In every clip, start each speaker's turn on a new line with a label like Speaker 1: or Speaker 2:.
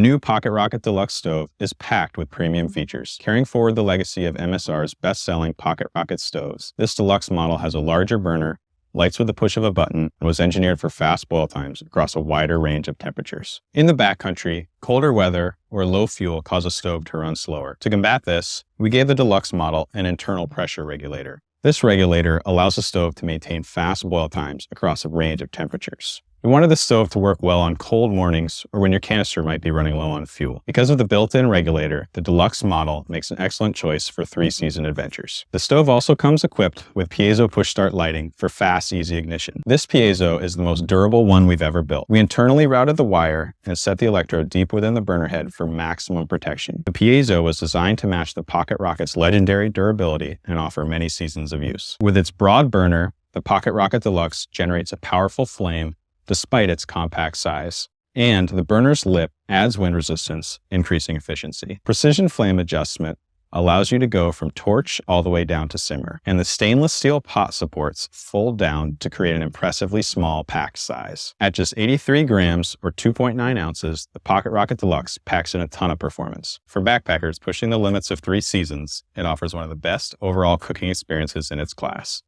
Speaker 1: new PocketRocket Deluxe stove is packed with premium features, carrying forward the legacy of MSR's best-selling PocketRocket stoves. This deluxe model has a larger burner, lights with the push of a button, and was engineered for fast boil times across a wider range of temperatures. In the backcountry, colder weather or low fuel cause a stove to run slower. To combat this, we gave the deluxe model an internal pressure regulator. This regulator allows the stove to maintain fast boil times across a range of temperatures. We wanted the stove to work well on cold mornings or when your canister might be running low on fuel. Because of the built-in regulator, the deluxe model makes an excellent choice for three-season adventures. The stove also comes equipped with piezo push-start lighting for fast, easy ignition. This piezo is the most durable one we've ever built. We internally routed the wire and set the electrode deep within the burner head for maximum protection. The piezo was designed to match the PocketRocket's legendary durability and offer many seasons of use. With its broad burner, the PocketRocket Deluxe generates a powerful flame despite its compact size, and the burner's lip adds wind resistance, increasing efficiency. Precision flame adjustment allows you to go from torch all the way down to simmer, and the stainless steel pot supports fold down to create an impressively small packed size. At just 83 grams or 2.9 ounces, the PocketRocket Deluxe packs in a ton of performance. For backpackers pushing the limits of 3 seasons, it offers one of the best overall cooking experiences in its class.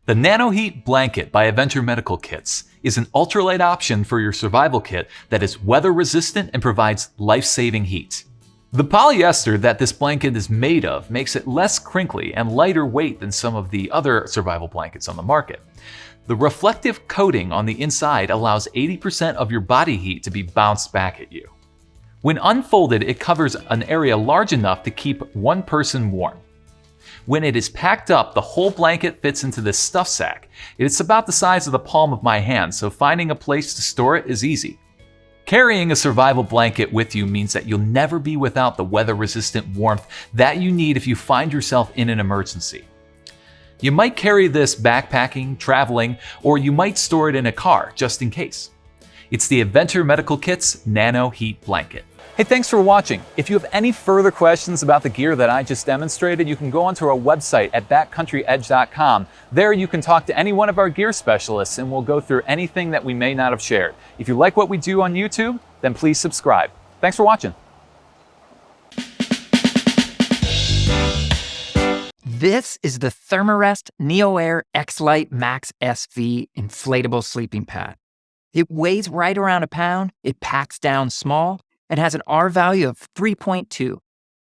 Speaker 2: The NanoHeat Blanket by Adventure Medical Kits is an ultralight option for your survival kit that is weather resistant and provides life-saving heat. The polyester that this blanket is made of makes it less crinkly and lighter weight than some of the other survival blankets on the market. The reflective coating on the inside allows 80% of your body heat to be bounced back at you. When unfolded, it covers an area large enough to keep one person warm. When it is packed up, the whole blanket fits into this stuff sack. It's about the size of the palm of my hand, so finding a place to store it is easy. Carrying a survival blanket with you means that you'll never be without the weather-resistant warmth that you need if you find yourself in an emergency. You might carry this backpacking, traveling, or you might store it in a car, just in case. It's the Adventure Medical Kit's NanoHeat Blanket. Hey, thanks for watching. If you have any further questions about the gear that I just demonstrated, you can go onto our website at backcountryedge.com. There you can talk to any one of our gear specialists and we'll go through anything that we may not have shared. If you like what we do on YouTube, then please subscribe. Thanks for watching.
Speaker 3: This is the Therm-a-Rest NeoAir Xlite Max SV inflatable sleeping pad. It weighs right around a pound, it packs down small, and has an R value of 3.2,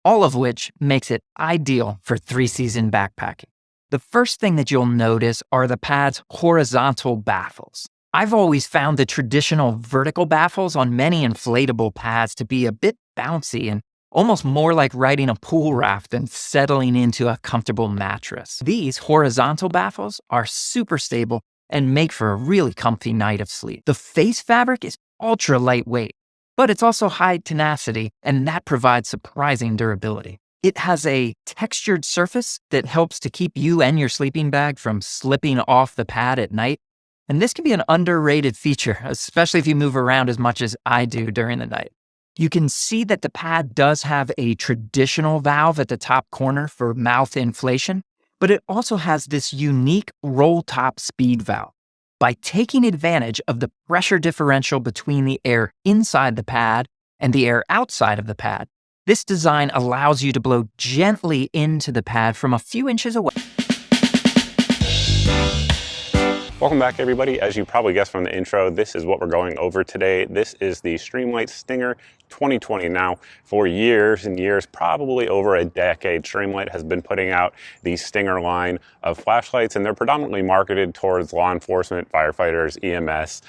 Speaker 3: all of which makes it ideal for 3-season backpacking. The first thing that you'll notice are the pad's horizontal baffles. I've always found the traditional vertical baffles on many inflatable pads to be a bit bouncy and almost more like riding a pool raft than settling into a comfortable mattress. These horizontal baffles are super stable and make for a really comfy night of sleep. The face fabric is ultra lightweight, but it's also high tenacity, and that provides surprising durability. It has a textured surface that helps to keep you and your sleeping bag from slipping off the pad at night. And this can be an underrated feature, especially if you move around as much as I do during the night. You can see that the pad does have a traditional valve at the top corner for mouth inflation, but it also has this unique roll top speed valve. By taking advantage of the pressure differential between the air inside the pad and the air outside of the pad, this design allows you to blow gently into the pad from a few inches away.
Speaker 4: Welcome back, everybody. As you probably guessed from the intro, this is what we're going over today. This is the Streamlight Stinger 2020. Now, for years and years, probably over a decade, Streamlight has been putting out the Stinger line of flashlights, and they're predominantly marketed towards law enforcement, firefighters, EMS,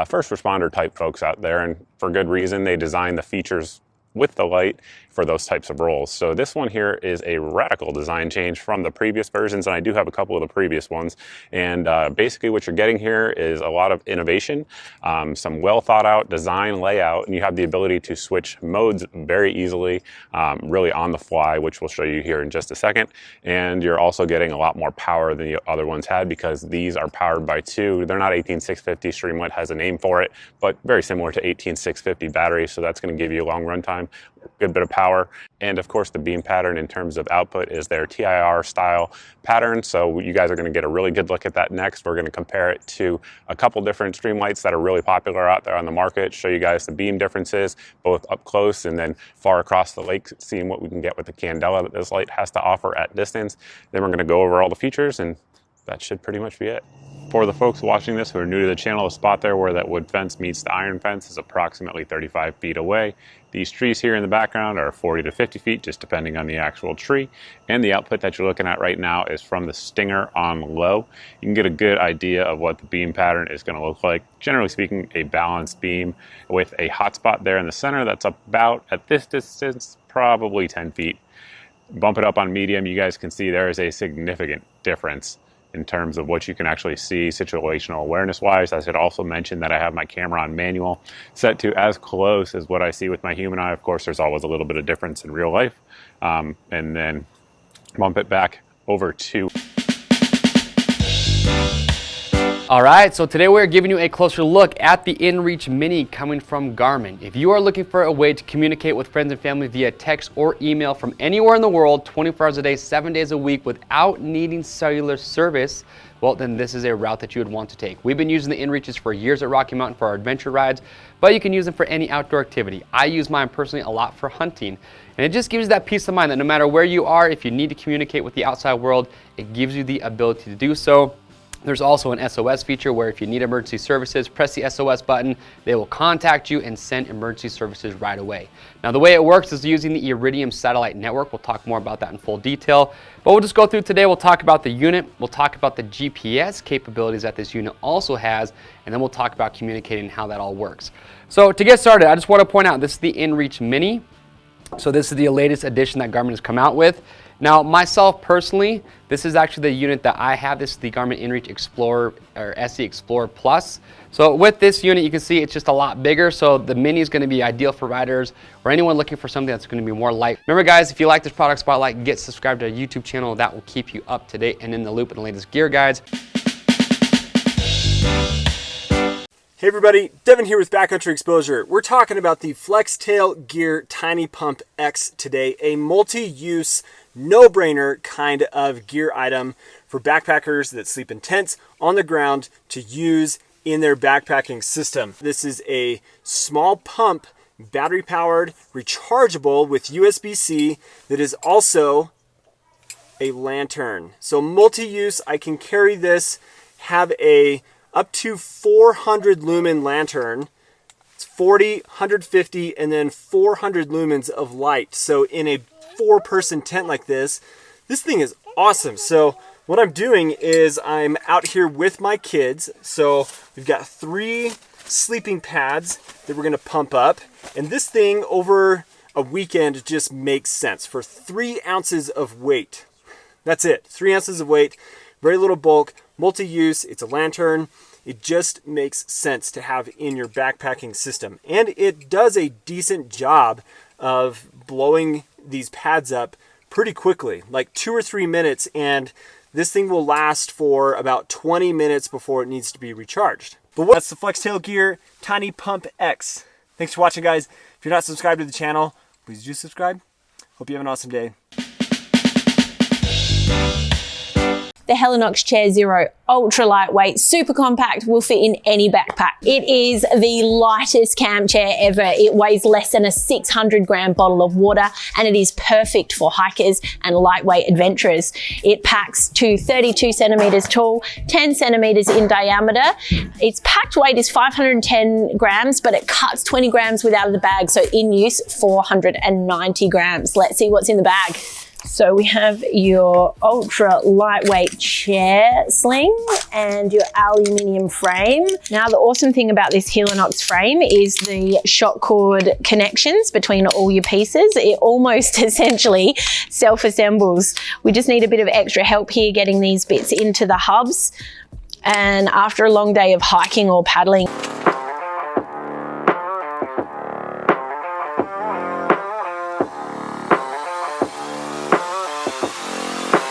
Speaker 4: first responder type folks out there, and for good reason. They design the features with the light for those types of roles. So this one here is a radical design change from the previous versions, and I do have a couple of the previous ones. And basically what you're getting here is a lot of innovation, some well thought out design layout, and you have the ability to switch modes very easily, really on the fly, which we'll show you here in just a second. And you're also getting a lot more power than the other ones had, because these are powered by two. They're not 18650. Streamlight has a name for it, but very similar to 18650 batteries. So that's going to give you a long run time. time, good bit of power. And of course the beam pattern in terms of output is their TIR style pattern. So you guys are going to get a really good look at that next. We're going to compare it to a couple different Streamlights that are really popular out there on the market, show you guys the beam differences, both up close and then far across the lake, seeing what we can get with the candela that this light has to offer at distance. Then we're going to go over all the features, and that should pretty much be it. For the folks watching this who are new to the channel, the spot there where that wood fence meets the iron fence is approximately 35 feet away. These trees here in the background are 40 to 50 feet, just depending on the actual tree. And the output that you're looking at right now is from the Stinger on low. You can get a good idea of what the beam pattern is going to look like. Generally speaking, a balanced beam with a hotspot there in the center that's about, at this distance, probably 10 feet. Bump it up on medium, you guys can see there is a significant difference in terms of what you can actually see situational awareness wise. I should also mention that I have my camera on manual set to as close as what I see with my human eye. Of course, there's always a little bit of difference in real life. And then bump it back over to.
Speaker 5: All right, so today we're giving you a closer look at the InReach Mini coming from Garmin. If you are looking for a way to communicate with friends and family via text or email from anywhere in the world, 24 hours a day, 7 days a week, without needing cellular service, well, then this is a route that you would want to take. We've been using the InReaches for years at Rocky Mountain for our adventure rides, but you can use them for any outdoor activity. I use mine personally a lot for hunting, and it just gives you that peace of mind that no matter where you are, if you need to communicate with the outside world, it gives you the ability to do so. There's also an SOS feature where if you need emergency services, press the SOS button, they will contact you and send emergency services right away. Now the way it works is using the Iridium satellite network. We'll talk more about that in full detail, but we'll just go through today. We'll talk about the unit, we'll talk about the GPS capabilities that this unit also has, and then we'll talk about communicating how that all works. So to get started, I just want to point out this is the InReach Mini. So this is the latest edition that Garmin has come out with. Now, myself personally, this is actually the unit that I have. This is the Garmin InReach Explorer or SE Explorer Plus. So with this unit, you can see it's just a lot bigger. So the Mini is going to be ideal for riders or anyone looking for something that's going to be more light. Remember guys, if you like this product spotlight, get subscribed to our YouTube channel. That will keep you up to date and in the loop with the latest gear guides.
Speaker 6: Hey everybody, Devin here with Backcountry Exposure. We're talking about the FLEXTAILGEAR Tiny Pump X today, a multi-use, no-brainer kind of gear item for backpackers that sleep in tents on the ground to use in their backpacking system. This is a small pump, battery-powered, rechargeable with USB-C that is also a lantern. So multi-use, I can carry this, have a up to 400 lumen lantern. It's 40, 150, and then 400 lumens of light. So in a 4-person tent like this thing is awesome. So what I'm doing is I'm out here with my kids. So we've got 3 sleeping pads that we're gonna pump up. And this thing over a weekend just makes sense for 3 ounces of weight. That's it, 3 ounces of weight, very little bulk, multi-use, it's a lantern. It just makes sense to have in your backpacking system. And it does a decent job of blowing these pads up pretty quickly, like 2 or 3 minutes, and this thing will last for about 20 minutes before it needs to be recharged. But that's the FLEXTAILGEAR Tiny Pump X. Thanks for watching, guys. If you're not subscribed to the channel, please do subscribe. Hope you have an awesome day.
Speaker 7: The Helinox Chair Zero, ultra lightweight, super compact, will fit in any backpack. It is the lightest camp chair ever. It weighs less than a 600-gram bottle of water, and it is perfect for hikers and lightweight adventurers. It packs to 32 centimeters tall, 10 centimeters in diameter. Its packed weight is 510 grams, but it cuts 20 grams without the bag, so in use 490 grams. Let's see what's in the bag. So we have your ultra lightweight chair sling and your aluminium frame. Now the awesome thing about this Helinox frame is the shock cord connections between all your pieces. It almost essentially self-assembles. We just need a bit of extra help here getting these bits into the hubs. And after a long day of hiking or paddling,